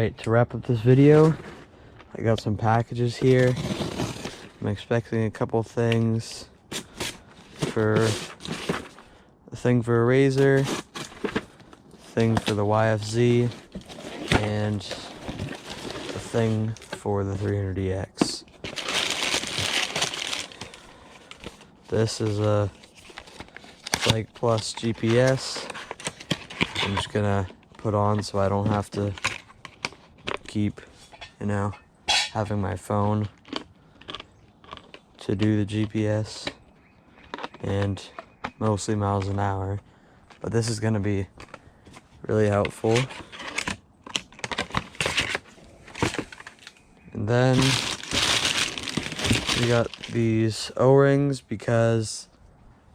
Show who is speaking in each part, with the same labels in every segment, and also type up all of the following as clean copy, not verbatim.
Speaker 1: Alright, to wrap up this video, I got some packages here. I'm expecting a couple things for a thing for a razor, thing for the YFZ, and a thing for the 300EX. This is a Flag Plus GPS. I'm just gonna put on so I don't have to keep, having my phone to do the GPS, and mostly miles an hour, but this is going to be really helpful. And then we got these O-rings because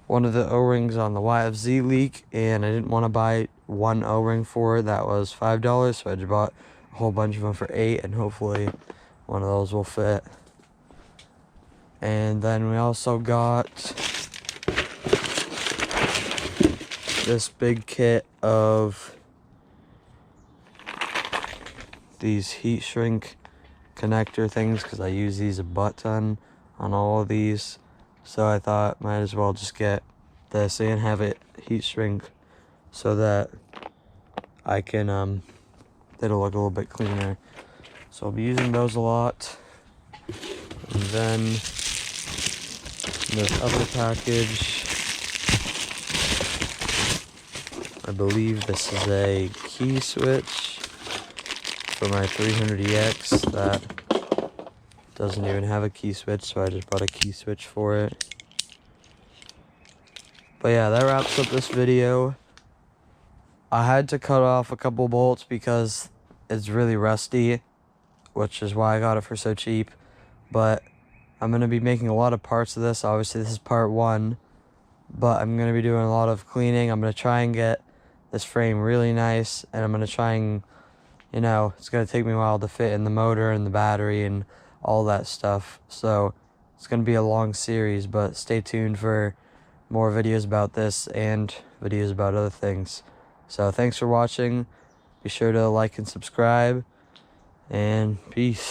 Speaker 1: one of the O-rings on the YFZ leak, and I didn't want to buy one O-ring for it. That was $5, so I just bought a whole bunch of them for $8, and hopefully one of those will fit. And then we also got this big kit of these heat shrink connector things because I use these a butt ton on all of these. So I thought might as well just get this and have it heat shrink so that I can it'll look a little bit cleaner. So I'll be using those a lot. And then this other package, I believe this is a key switch for my 300EX that doesn't even have a key switch, so I just bought a key switch for it. But yeah, that wraps up this video. I had to cut off a couple bolts because it's really rusty, which is why I got it for so cheap. But I'm going to be making a lot of parts of this. Obviously, this is part 1, but I'm going to be doing a lot of cleaning. I'm going to try and get this frame really nice, and I'm going to try and, you know, it's going to take me a while to fit in the motor and the battery and all that stuff. So it's going to be a long series, but stay tuned for more videos about this and videos about other things. So thanks for watching. Be sure to like and subscribe, and peace.